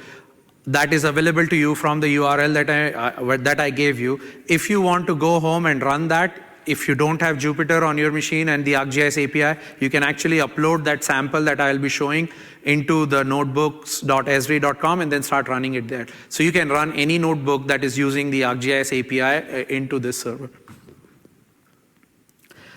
that is available to you from the URL that I gave you. If you want to go home and run that, if you don't have Jupyter on your machine and the ArcGIS API, you can actually upload that sample that I'll be showing into the notebooks.esri.com and then start running it there. So you can run any notebook that is using the ArcGIS API into this server.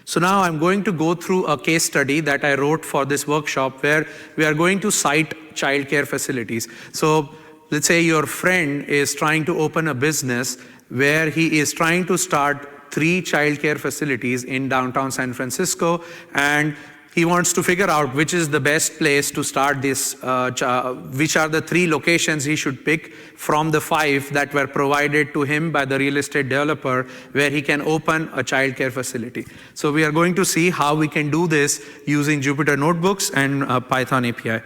So now I'm going to go through a case study that I wrote for this workshop where we are going to cite childcare facilities. So let's say your friend is trying to open a business where he is trying to start 3 childcare facilities in downtown San Francisco, and he wants to figure out which is the best place to start this, which are the 3 locations he should pick from the 5 that were provided to him by the real estate developer where he can open a childcare facility. So we are going to see how we can do this using Jupyter Notebooks and Python API.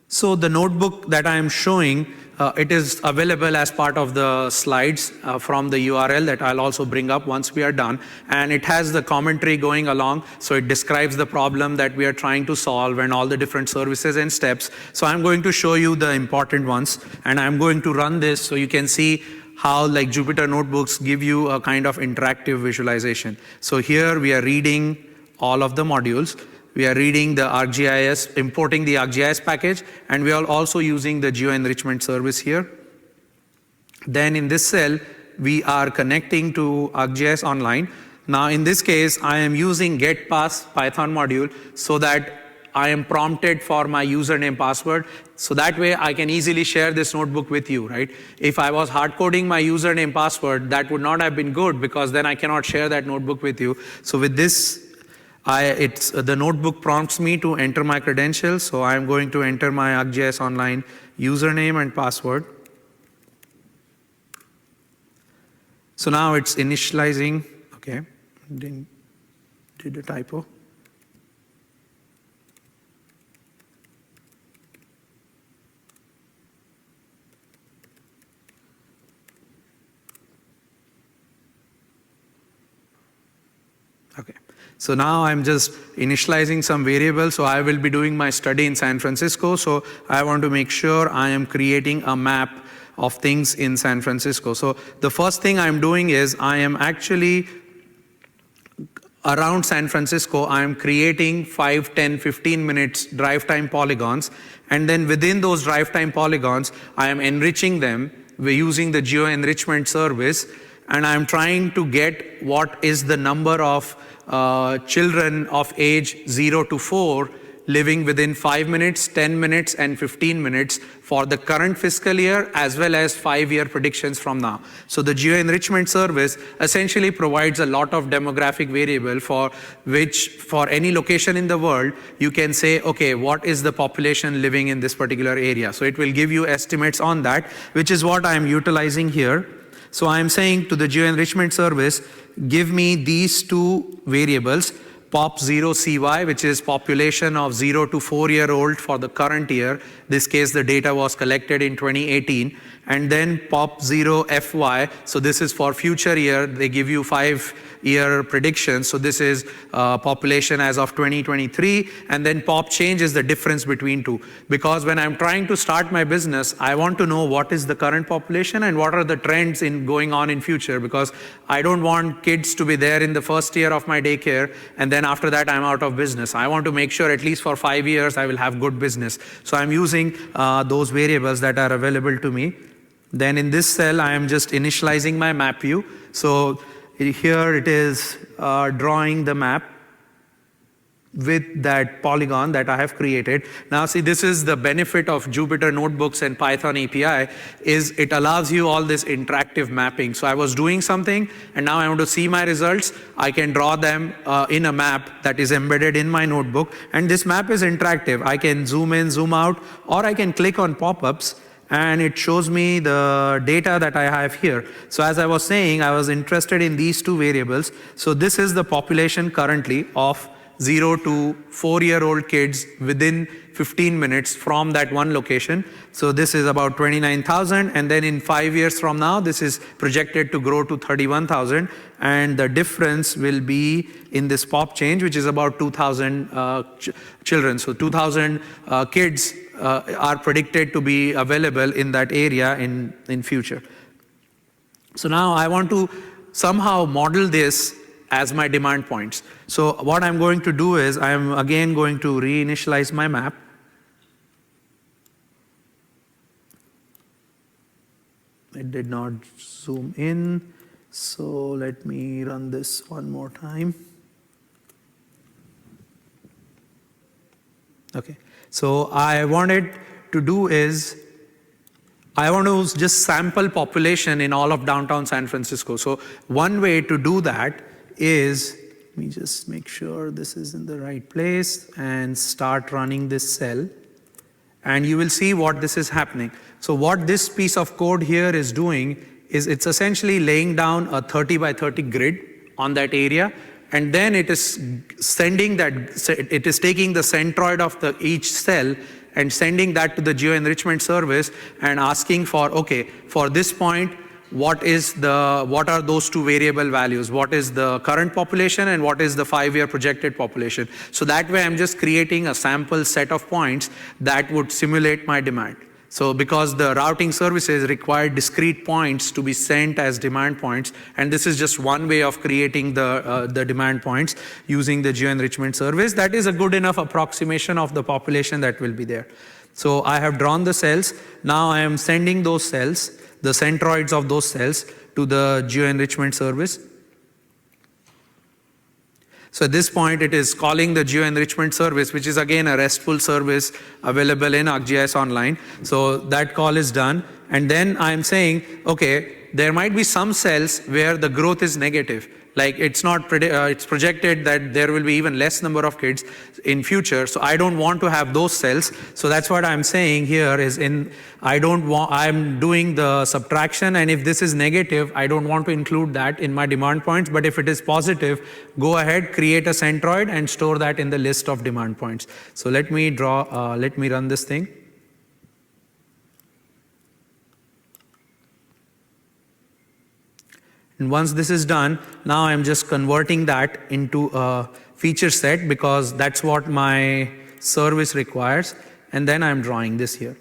So the notebook that I am showing, it is available as part of the slides from the URL that I'll also bring up once we are done. And it has the commentary going along, so it describes the problem that we are trying to solve and all the different services and steps. So I'm going to show you the important ones, and I'm going to run this so you can see how like Jupyter Notebooks give you a kind of interactive visualization. So here we are reading all of the modules. We are reading the ArcGIS, importing the ArcGIS package, and we are also using the geo-enrichment service here. Then in this cell, we are connecting to ArcGIS Online. Now in this case, I am using getPass Python module so that I am prompted for my username password. So that way I can easily share this notebook with you, right? If I was hard coding my username password, that would not have been good because then I cannot share that notebook with you. So with this, the notebook prompts me to enter my credentials, so I'm going to enter my ArcGIS Online username and password. So now it's initializing. Okay, did a typo. Okay. So now I'm just initializing some variables. So I will be doing my study in San Francisco. So I want to make sure I am creating a map of things in San Francisco. So the first thing I'm doing is I am actually around San Francisco, I am creating 5, 10, 15 minutes drive time polygons. And then within those drive time polygons, I am enriching them. We're using the geo-enrichment service. And I'm trying to get what is the number of children of age 0 to 4 living within 5 minutes, 10 minutes, and 15 minutes for the current fiscal year, as well as 5-year predictions from now. So the geo-enrichment service essentially provides a lot of demographic variable for which, for any location in the world, you can say, okay, what is the population living in this particular area? So it will give you estimates on that, which is what I'm utilizing here. So I'm saying to the geo-enrichment service, give me these 2 variables, POP0CY, which is population of 0 to 4-year-old for the current year. This case, the data was collected in 2018. And then POP0FY, so this is for future year. They give you 5-year predictions. So this is population as of 2023. And then POP change is the difference between two. Because when I'm trying to start my business, I want to know what is the current population and what are the trends in going on in future. Because I don't want kids to be there in the first year of my daycare, and then after that I'm out of business. I want to make sure at least for 5 years I will have good business. So I'm using those variables that are available to me. Then in this cell, I am just initializing my map view. So here it is drawing the map with that polygon that I have created. Now see, this is the benefit of Jupyter Notebooks and Python API, is it allows you all this interactive mapping. So I was doing something, and now I want to see my results. I can draw them in a map that is embedded in my notebook. And this map is interactive. I can zoom in, zoom out, or I can click on pop-ups, and it shows me the data that I have here. So as I was saying, I was interested in these two variables. So this is the population currently of 0 to 4-year-old kids within 15 minutes from that one location. So this is about 29,000, and then in 5 years from now, this is projected to grow to 31,000, and the difference will be in this pop change, which is about 2,000 children. So 2,000 kids are predicted to be available in that area in future. So now I want to somehow model this as my demand points. So what I'm going to do is I'm again going to reinitialize my map. It did not zoom in, so let me run this one more time. Okay, so I wanted to do is I want to just sample population in all of downtown San Francisco. So one way to do that is, let me just make sure this is in the right place and start running this cell. And you will see what this is happening. So what this piece of code here is doing is it's essentially laying down a 30 by 30 grid on that area. And then it is sending that, it is taking the centroid of each cell and sending that to the geo-enrichment service and asking for, okay, for this point, what are those two variable values? What is the current population and what is the 5-year projected population? So that way I'm just creating a sample set of points that would simulate my demand. So because the routing services require discrete points to be sent as demand points, and this is just one way of creating the demand points using the geo-enrichment service, that is a good enough approximation of the population that will be there. So I have drawn the cells. Now I am sending those cells, the centroids of those cells, to the geo-enrichment service. So at this point, it is calling the geo-enrichment service, which is again a RESTful service available in ArcGIS Online. So that call is done. And then I'm saying, okay, there might be some cells where the growth is negative. Like it's projected that there will be even less number of kids in future. So I don't want to have those cells. So that's what I'm saying here is I'm doing the subtraction, and if this is negative, I don't want to include that in my demand points. But if it is positive, go ahead, create a centroid and store that in the list of demand points. So let me run this thing. And once this is done, now I'm just converting that into a feature set because that's what my service requires. And then I'm drawing this here.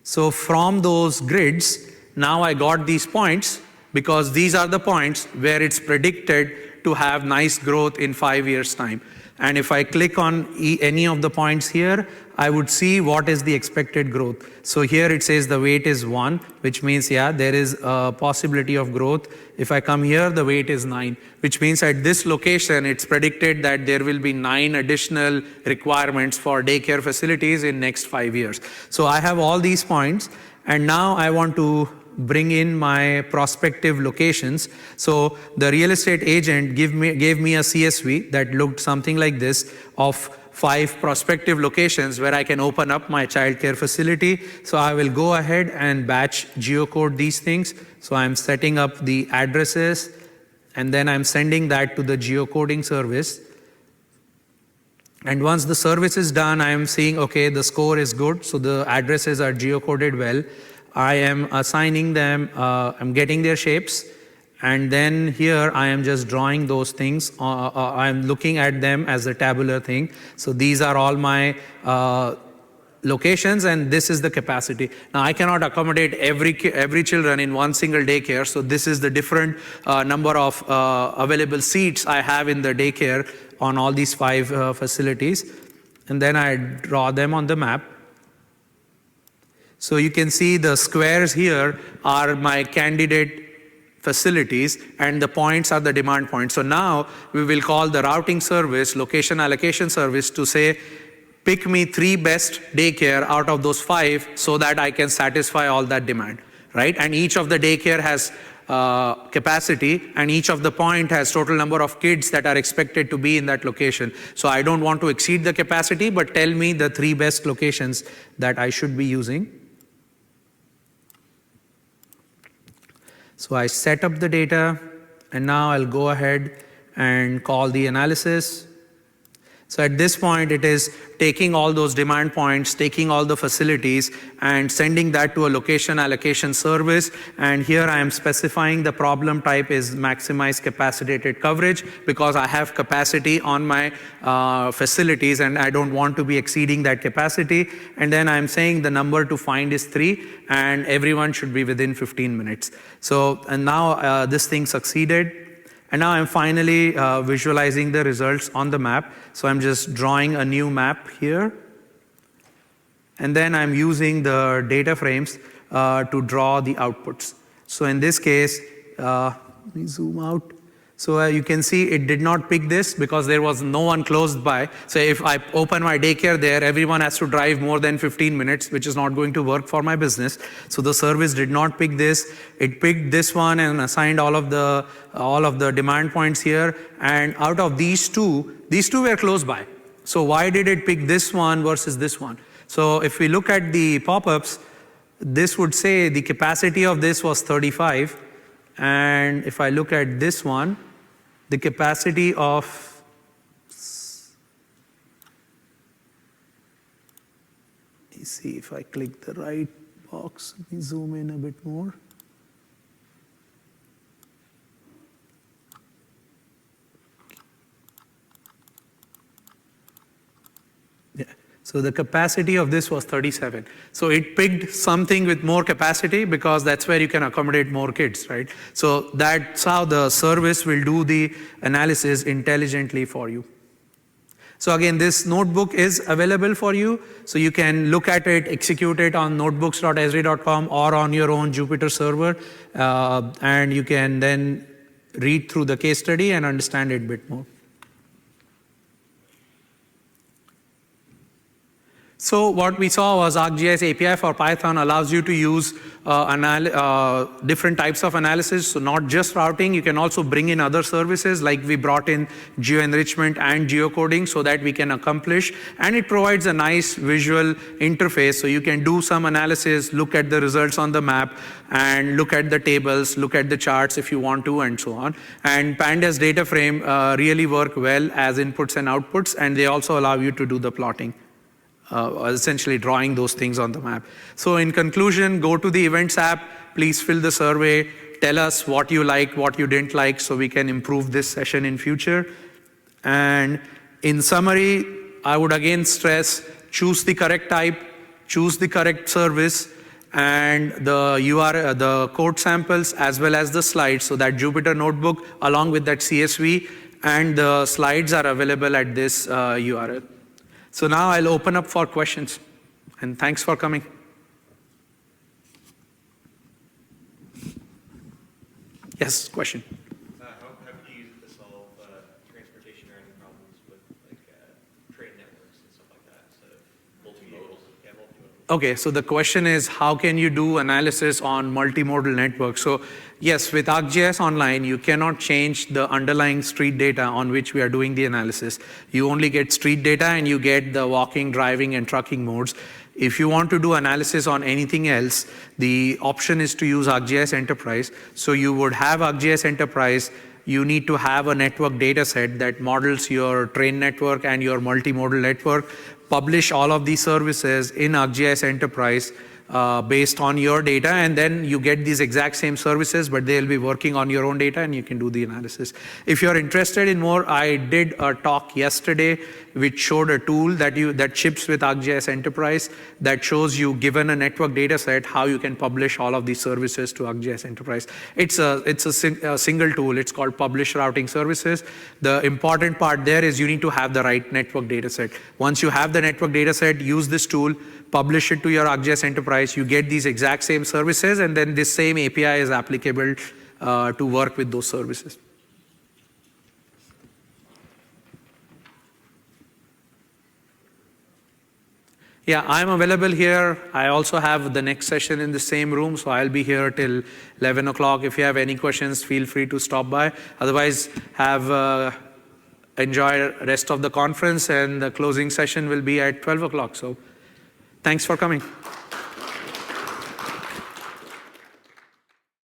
So from those grids, now I got these points because these are the points where it's predicted to have nice growth in 5 years' time. And if I click on any of the points here, I would see what is the expected growth. So here it says the weight is 1, which means, yeah, there is a possibility of growth. If I come here, the weight is 9, which means at this location, it's predicted that there will be 9 additional requirements for daycare facilities in next 5 years. So I have all these points, and now I want to bring in my prospective locations. So the real estate agent gave me a CSV that looked something like this of 5 prospective locations where I can open up my childcare facility. So I will go ahead and batch geocode these things. So I'm setting up the addresses, and then I'm sending that to the geocoding service. And once the service is done, I am seeing, okay, the score is good, so the addresses are geocoded well. I am assigning them, I'm getting their shapes, and then here I am just drawing those things. I'm looking at them as a tabular thing. So these are all my locations, and this is the capacity. Now I cannot accommodate every children in one single daycare, so this is the different number of available seats I have in the daycare on all these 5 facilities, and then I draw them on the map. So you can see the squares here are my candidate facilities, and the points are the demand points. So now we will call the routing service, location allocation service, to say, pick me 3 best daycare out of those 5 so that I can satisfy all that demand, right? And each of the daycare has capacity, and each of the point has total number of kids that are expected to be in that location. So I don't want to exceed the capacity, but tell me the 3 best locations that I should be using. So I set up the data, and now I'll go ahead and call the analysis. So at this point, it is taking all those demand points, taking all the facilities, and sending that to a location allocation service. And here I am specifying the problem type is maximize capacitated coverage, because I have capacity on my facilities and I don't want to be exceeding that capacity. And then I'm saying the number to find is 3, and everyone should be within 15 minutes. So, and now this thing succeeded. And now I'm finally visualizing the results on the map. So I'm just drawing a new map here. And then I'm using the data frames to draw the outputs. So in this case, let me zoom out. So you can see it did not pick this because there was no one close by. So if I open my daycare there, everyone has to drive more than 15 minutes, which is not going to work for my business. So the service did not pick this. It picked this one and assigned all of the demand points here. And out of these two were close by. So why did it pick this one versus this one? So if we look at the pop-ups, this would say the capacity of this was 35. And if I look at this one, the capacity of, let me see if I click the right box. Let me zoom in a bit more. Yeah. So the capacity of this was 37. So it picked something with more capacity because that's where you can accommodate more kids, right? So that's how the service will do the analysis intelligently for you. So again, this notebook is available for you. So you can look at it, execute it on notebooks.esri.com or on your own Jupyter server. And you can then read through the case study and understand it a bit more. So what we saw was ArcGIS API for Python allows you to use different types of analysis. So not just routing, you can also bring in other services, like we brought in geo-enrichment and geocoding so that we can accomplish. And it provides a nice visual interface. So you can do some analysis, look at the results on the map, and look at the tables, look at the charts if you want to, and so on. And Pandas data frame really work well as inputs and outputs, and they also allow you to do the plotting. Essentially drawing those things on the map. So in conclusion, go to the Events app, please fill the survey, tell us what you liked, what you didn't like, so we can improve this session in future. And in summary, I would again stress, choose the correct type, choose the correct service, and the URL, the code samples, as well as the slides, so that Jupyter Notebook, along with that CSV, and the slides are available at this URL. So now I'll open up for questions, and thanks for coming. Yes, question. How have you used it to solve transportation routing problems with like train networks and stuff like that? So multimodal. Yeah, multimodal. Okay, so the question is, how can you do analysis on multimodal networks? So yes, with ArcGIS Online, you cannot change the underlying street data on which we are doing the analysis. You only get street data and you get the walking, driving, and trucking modes. If you want to do analysis on anything else, the option is to use ArcGIS Enterprise. So you would have ArcGIS Enterprise, you need to have a network data set that models your train network and your multimodal network, publish all of these services in ArcGIS Enterprise based on your data, and then you get these exact same services, but they'll be working on your own data and you can do the analysis. If you're interested in more, I did a talk yesterday which showed a tool that ships with ArcGIS Enterprise that shows you, given a network data set, how you can publish all of these services to ArcGIS Enterprise. It's a single tool. It's called Publish Routing Services. The important part there is you need to have the right network data set. Once you have the network data set, use this tool, publish it to your ArcGIS Enterprise, you get these exact same services, and then this same API is applicable to work with those services. Yeah, I'm available here. I also have the next session in the same room, so I'll be here till 11 o'clock. If you have any questions, feel free to stop by. Otherwise, enjoy the rest of the conference, and the closing session will be at 12 o'clock. So thanks for coming.